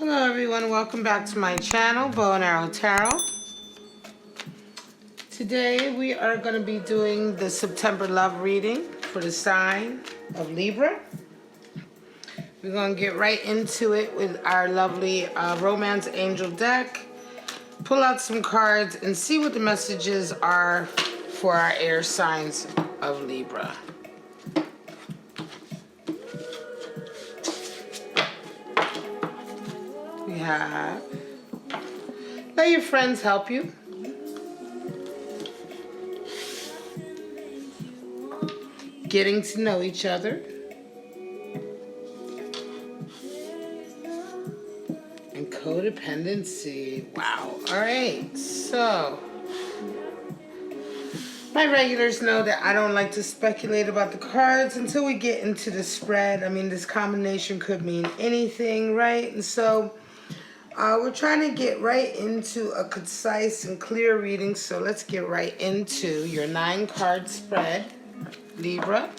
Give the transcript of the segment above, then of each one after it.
Hello everyone, welcome back to my channel, Bow and Arrow Tarot. Today we are going to be doing the September love reading for the sign of Libra. We're going to get right into it with our lovely Romance Angel deck. Pull out some cards and see what the messages are for our air signs of Libra. We have, let your friends help you. Getting to know each other. And codependency. Wow. All right. So, my regulars know that I don't like to speculate about the cards until we get into the spread. I mean, this combination could mean anything, right? And so, we're trying to get right into a concise and clear reading, so let's get right into your 9-card spread, Libra.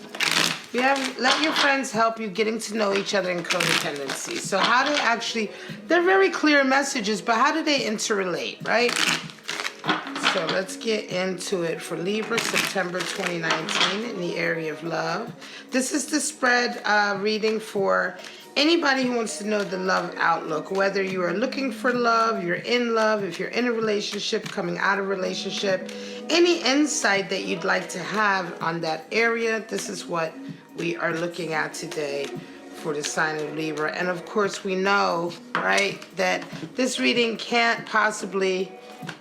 You have let your friends help you getting to know each other in codependency. So how do actually, they're very clear messages, but how do they interrelate, right? So let's get into it for Libra, September 2019 in the area of love. This is the spread reading for anybody who wants to know the love outlook, whether you are looking for love, you're in love, if you're in a relationship, coming out of a relationship, any insight that you'd like to have on that area, this is what we are looking at today for the sign of Libra. And of course we know, right, that this reading can't possibly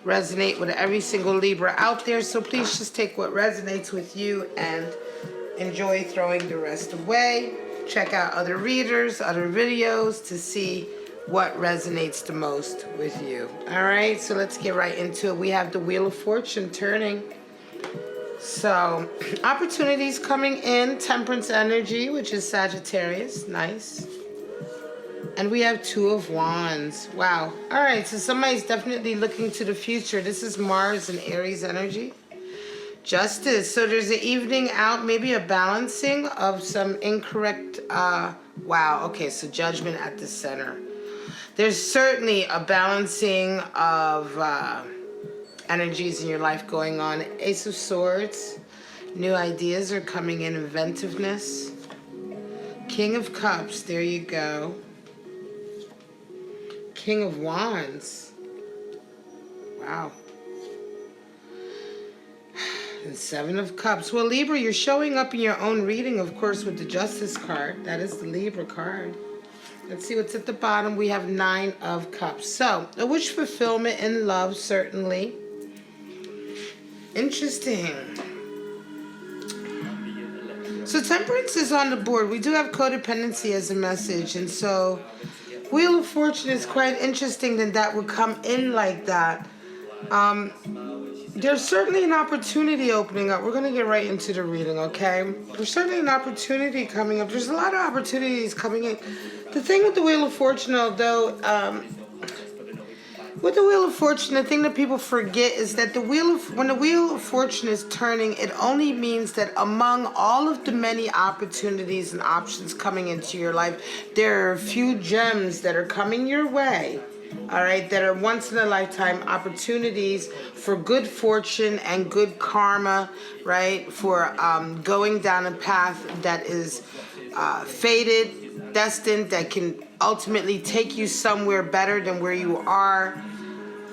resonate with every single Libra out there, so please just take what resonates with you and enjoy throwing the rest away. Check out other readers, other videos to see what resonates the most with you. All right, so let's get right into it. We have the Wheel of Fortune turning. So, opportunities coming in, Temperance energy, which is Sagittarius. Nice. And we have 2 of Wands. Wow. All right, so somebody's definitely looking to the future. This is Mars and Aries energy. Justice. So there's an evening out, maybe a balancing of some incorrect, wow, okay, so Judgment at the center. There's certainly a balancing of energies in your life going on. Ace of Swords. New ideas are coming in, inventiveness. King of Cups, there you go. King of Wands. Wow. And 7 of Cups. Well, Libra, you're showing up in your own reading, of course, with the Justice card. That is the Libra card. Let's see what's at the bottom. We have 9 of Cups. So, a wish fulfillment in love, certainly. Interesting. So, Temperance is on the board. We do have codependency as a message. And so, Wheel of Fortune is quite interesting that would come in like that. There's certainly an opportunity opening up. We're going to get right into the reading, okay? There's certainly an opportunity coming up. There's a lot of opportunities coming in. The thing with the Wheel of Fortune, although, with the Wheel of Fortune, the thing that people forget is that when the Wheel of Fortune is turning, it only means that among all of the many opportunities and options coming into your life, there are a few gems that are coming your way. All right, that are once-in-a-lifetime opportunities for good fortune and good karma, right? For going down a path that is fated, destined, that can ultimately take you somewhere better than where you are,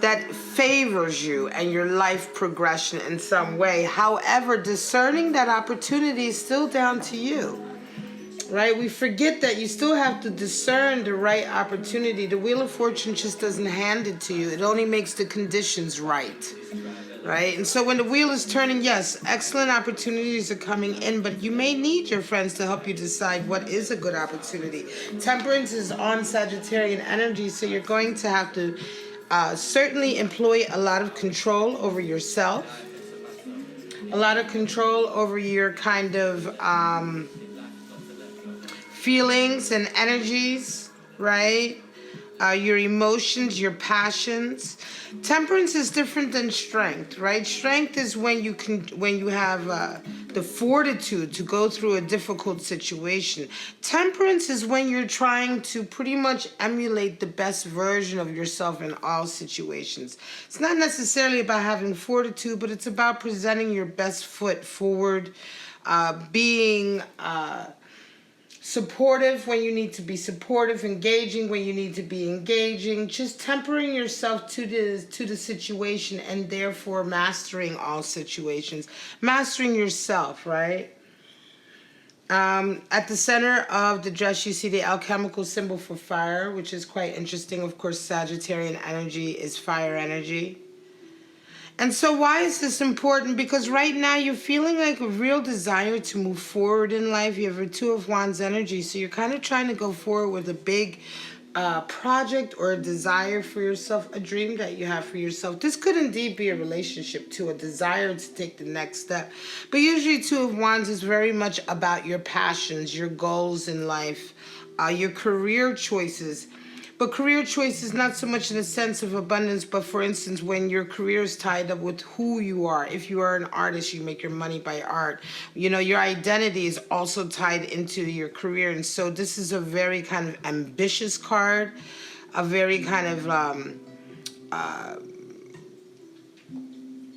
that favors you and your life progression in some way. However, discerning that opportunity is still down to you. Right? We forget that you still have to discern the right opportunity. The Wheel of Fortune just doesn't hand it to you. It only makes the conditions right. Right? And so when the wheel is turning, yes, excellent opportunities are coming in, but you may need your friends to help you decide what is a good opportunity. Temperance is on Sagittarian energy, so you're going to have to certainly employ a lot of control over yourself. A lot of control over your kind of feelings and energies, right? Your emotions, your passions. Temperance is different than strength, right? Strength is when you have the fortitude to go through a difficult situation. Temperance is when you're trying to pretty much emulate the best version of yourself in all situations. It's not necessarily about having fortitude, but it's about presenting your best foot forward, being supportive when you need to be supportive, engaging when you need to be engaging, just tempering yourself to the situation, and therefore mastering all situations, mastering yourself, right? At the center of the dress, you see the alchemical symbol for fire, which is quite interesting. Of course, Sagittarian energy is fire energy. And so why is this important? Because right now you're feeling like a real desire to move forward in life. You have a Two of Wands energy. So you're kind of trying to go forward with a big project or a desire for yourself, a dream that you have for yourself. This could indeed be a relationship too, a desire to take the next step. But usually Two of Wands is very much about your passions, your goals in life, your career choices. But career choice is not so much in a sense of abundance, but for instance, when your career is tied up with who you are. If you are an artist, you make your money by art. You know, your identity is also tied into your career. And so this is a very kind of ambitious card, a very kind of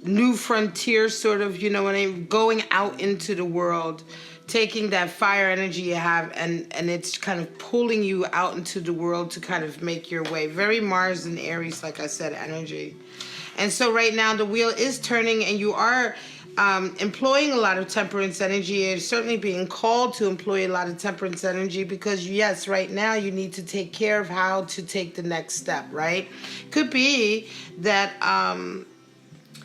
new frontier sort of, you know what I mean, going out into the world, taking that fire energy you have, and it's kind of pulling you out into the world to kind of make your way. Very Mars and Aries, like I said, energy. And so right now the wheel is turning, and you are employing a lot of temperance energy. You're certainly being called to employ a lot of temperance energy because, yes, right now you need to take care of how to take the next step, right? Could be that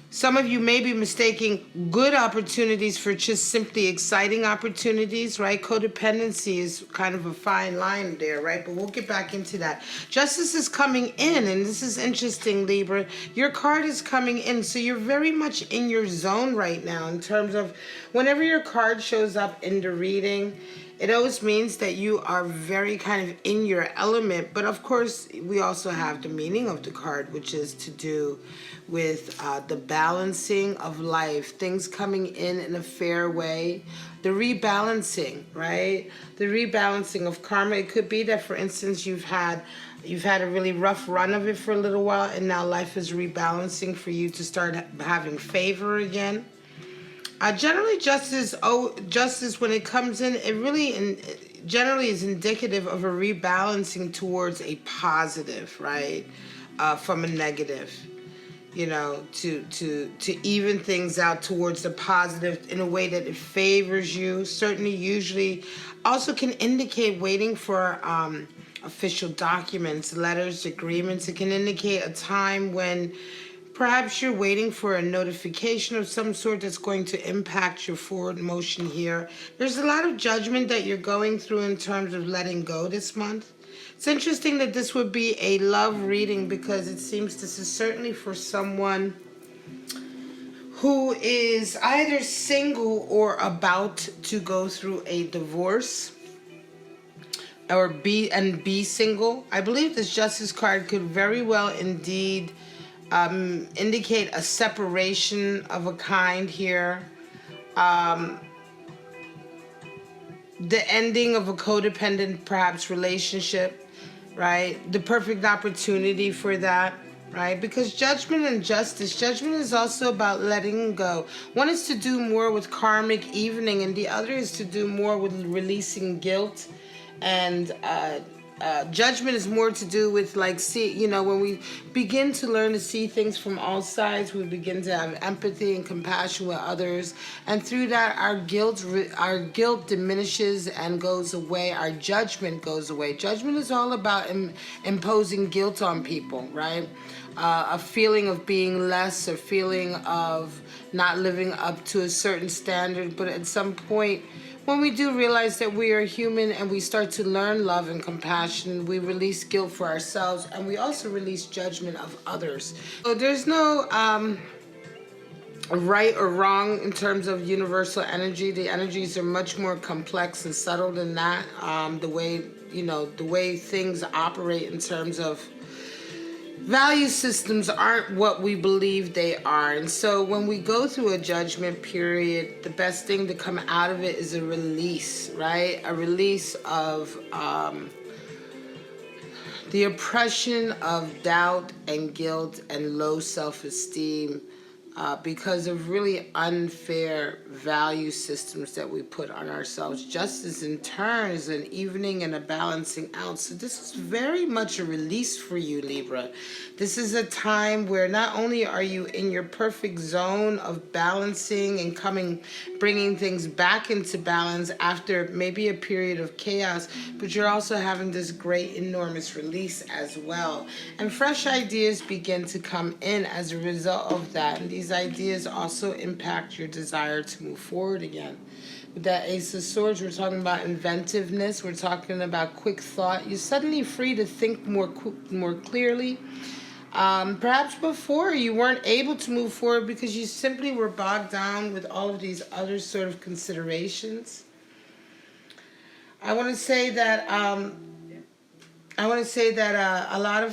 some of you may be mistaking good opportunities for just simply exciting opportunities, right? Codependency is kind of a fine line there, right? But we'll get back into that. Justice is coming in, and this is interesting, Libra. Your card is coming in, so you're very much in your zone right now in terms of whenever your card shows up in the reading, it always means that you are very kind of in your element. But of course, we also have the meaning of the card, which is to do with the balancing of life, things coming in a fair way, the rebalancing, right? The rebalancing of karma. It could be that, for instance, you've had a really rough run of it for a little while, and now life is rebalancing for you to start having favor again. Generally, justice when it comes in, it really generally is indicative of a rebalancing towards a positive, right? From a negative, you know, to even things out towards the positive in a way that it favors you. Certainly, usually, also can indicate waiting for official documents, letters, agreements. It can indicate a time when perhaps you're waiting for a notification of some sort that's going to impact your forward motion here. There's a lot of judgment that you're going through in terms of letting go this month. It's interesting that this would be a love reading because it seems this is certainly for someone who is either single or about to go through a divorce, or be single. I believe this Justice card could very well indeed indicate a separation of a kind here. The ending of a codependent, perhaps, relationship, right? The perfect opportunity for that, right? Because judgment and justice, judgment is also about letting go. One is to do more with karmic evening, and the other is to do more with releasing guilt. And judgment is more to do with, like, when we begin to learn to see things from all sides, we begin to have empathy and compassion with others, and through that our guilt diminishes and goes away. Our judgment goes away. Judgment is all about imposing guilt on people, right? A feeling of being less, a feeling of not living up to a certain standard. But at some point, when we do realize that we are human and we start to learn love and compassion, we release guilt for ourselves, and we also release judgment of others. So there's no right or wrong in terms of universal energy. The energies are much more complex and subtle than that. The way things operate in terms of value systems aren't what we believe they are. And so when we go through a judgment period, the best thing to come out of it is a release, right? A release of the oppression of doubt and guilt and low self-esteem because of really unfair value systems that we put on ourselves. Justice in turn is an evening and a balancing out. So this is very much a release for you, Libra. This is a time where not only are you in your perfect zone of balancing and bringing things back into balance after maybe a period of chaos, but you're also having this great, enormous release as well. And fresh ideas begin to come in as a result of that. And these ideas also impact your desire to move forward again. With that Ace of Swords, we're talking about inventiveness. We're talking about quick thought. You're suddenly free to think more clearly. Perhaps before you weren't able to move forward because you simply were bogged down with all of these other sort of considerations. I want to say that a lot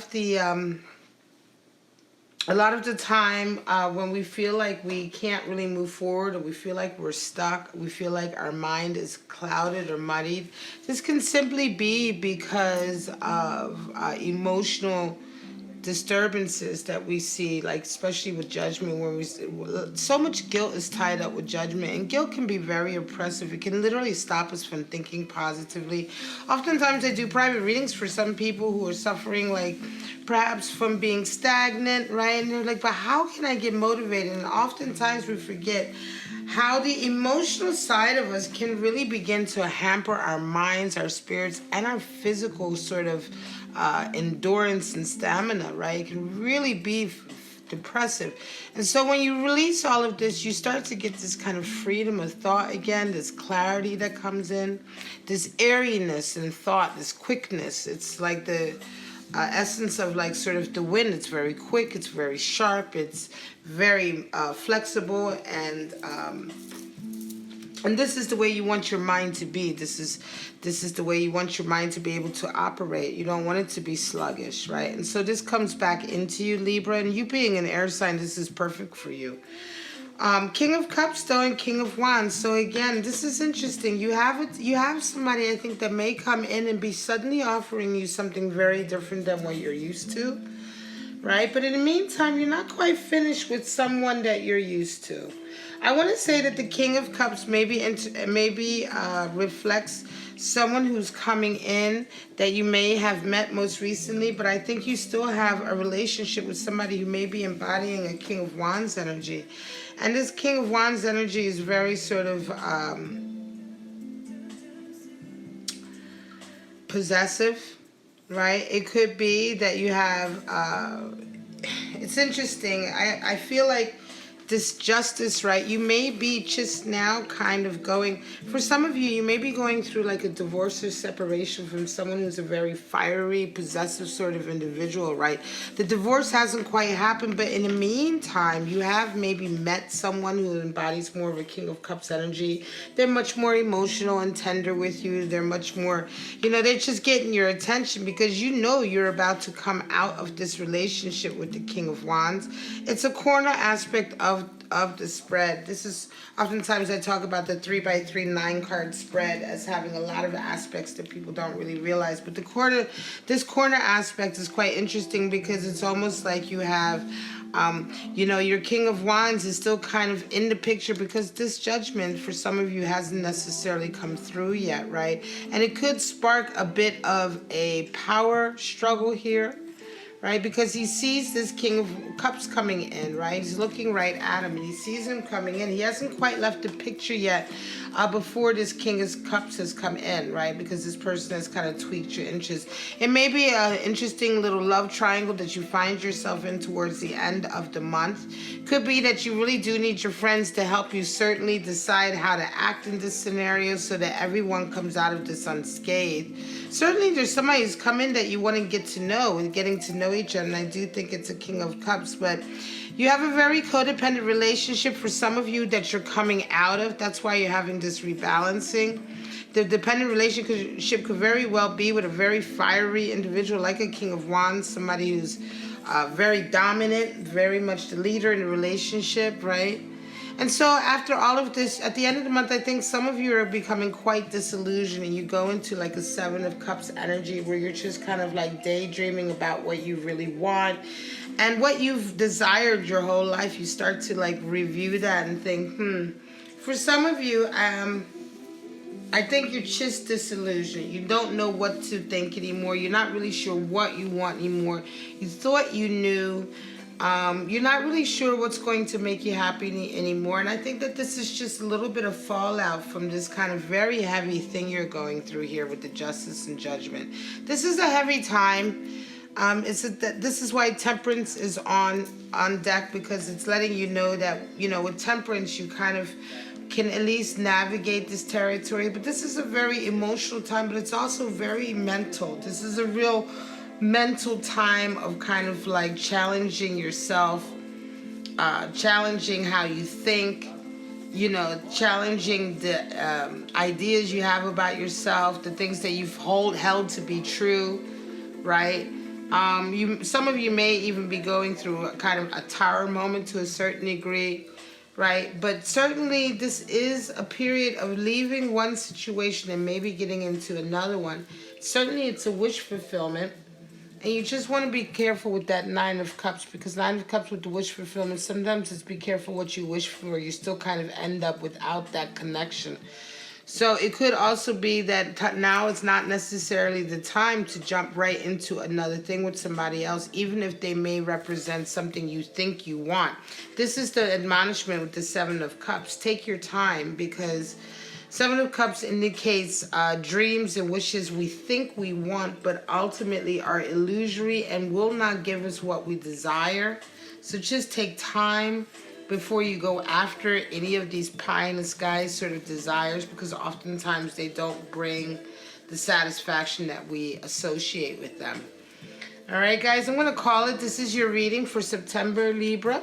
of the time when we feel like we can't really move forward, or we feel like we're stuck, we feel like our mind is clouded or muddied, this can simply be because of emotional disturbances that we see, like especially with judgment, where so much guilt is tied up with judgment, and guilt can be very oppressive. It can literally stop us from thinking positively. Oftentimes I do private readings for some people who are suffering, like perhaps from being stagnant, right? And they're like, but how can I get motivated? And oftentimes we forget how the emotional side of us can really begin to hamper our minds, our spirits, and our physical sort of endurance and stamina, right? It can really be depressive. And so when you release all of this, you start to get this kind of freedom of thought again, this clarity that comes in, this airiness in thought, this quickness. It's like the essence of like sort of the wind. It's very quick, it's very sharp, it's very flexible, and this is the way you want your mind to be. This is the way you want your mind to be able to operate. You don't want it to be sluggish, right? And so this comes back into you, Libra, and you being an air sign, this is perfect for you. King of Cups, though, and King of Wands. So again, this is interesting. You have somebody, I think, that may come in and be suddenly offering you something very different than what you're used to, right? But in the meantime, you're not quite finished with someone that you're used to. I want to say that the King of Cups maybe reflects someone who's coming in that you may have met most recently, but I think you still have a relationship with somebody who may be embodying a King of Wands energy. And this King of Wands energy is very sort of possessive, right? It could be that you have, it's interesting. I feel like this justice, right? You may be just now kind of going, for some of you, you may be going through like a divorce or separation from someone who's a very fiery, possessive sort of individual, right? The divorce hasn't quite happened, but in the meantime, you have maybe met someone who embodies more of a King of Cups energy. They're much more emotional and tender with you. They're much more, they're just getting your attention because you're about to come out of this relationship with the King of Wands. It's a corner aspect of the spread. This is oftentimes I talk about the 3x3 9-card spread as having a lot of aspects that people don't really realize. But this corner aspect is quite interesting because it's almost like you have, your King of Wands is still kind of in the picture because this judgment for some of you hasn't necessarily come through yet, right? And it could spark a bit of a power struggle here, right? Because he sees this King of Cups coming in, right? He's looking right at him, and he sees him coming in. He hasn't quite left the picture yet before this King of Cups has come in, right? Because this person has kind of tweaked your interests. It may be an interesting little love triangle that you find yourself in towards the end of the month. Could be that you really do need your friends to help you certainly decide how to act in this scenario so that everyone comes out of this unscathed. Certainly there's somebody who's come in that you want to get to know and getting to know each other, and I do think it's a King of Cups, but you have a very codependent relationship for some of you that you're coming out of. That's why you're having this rebalancing. The dependent relationship could very well be with a very fiery individual like a King of Wands, somebody who's very dominant, very much the leader in the relationship, right? And so after all of this, at the end of the month, I think some of you are becoming quite disillusioned, and you go into like a Seven of Cups energy where you're just kind of like daydreaming about what you really want and what you've desired your whole life. You start to like review that and think, For some of you, I think you're just disillusioned. You don't know what to think anymore. You're not really sure what you want anymore. You thought you knew. You're not really sure what's going to make you happy anymore. And I think that this is just a little bit of fallout from this kind of very heavy thing you're going through here with the Justice and Judgment. This is a heavy time. This is why Temperance is on deck, because it's letting you know that, with Temperance, you kind of can at least navigate this territory. But this is a very emotional time, but it's also very mental. This is a real mental time of kind of like challenging yourself, challenging how you think, challenging the ideas you have about yourself, the things that you've held to be true, right? Some of you may even be going through a kind of a tower moment to a certain degree, right? But certainly this is a period of leaving one situation and maybe getting into another one. Certainly it's a wish fulfillment. And you just want to be careful with that Nine of Cups, because Nine of Cups with the wish fulfillment, sometimes it's be careful what you wish for. You still kind of end up without that connection. So it could also be that now it's not necessarily the time to jump right into another thing with somebody else, even if they may represent something you think you want. This is the admonishment with the Seven of Cups. Take your time, because Seven of Cups indicates dreams and wishes we think we want, but ultimately are illusory and will not give us what we desire. So just take time before you go after any of these pie in the sky sort of desires, because oftentimes they don't bring the satisfaction that we associate with them. All right, guys, I'm going to call it. This is your reading for September, Libra.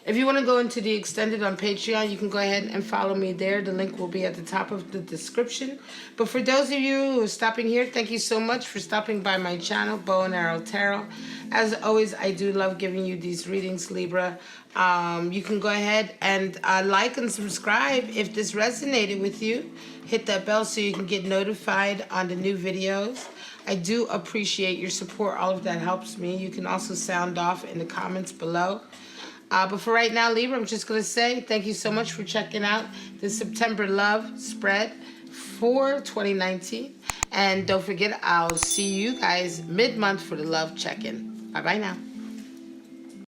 If you want to go into the extended on Patreon, you can go ahead and follow me there. The link will be at the top of the description. But for those of you who are stopping here, thank you so much for stopping by my channel, Bow and Arrow Tarot. As always, I do love giving you these readings, Libra. You can go ahead and like and subscribe if this resonated with you. Hit that bell so you can get notified on the new videos. I do appreciate your support. All of that helps me. You can also sound off in the comments below. But for right now, Libra, I'm just going to say thank you so much for checking out the September love spread for 2019. And don't forget, I'll see you guys mid-month for the love check-in. Bye-bye now.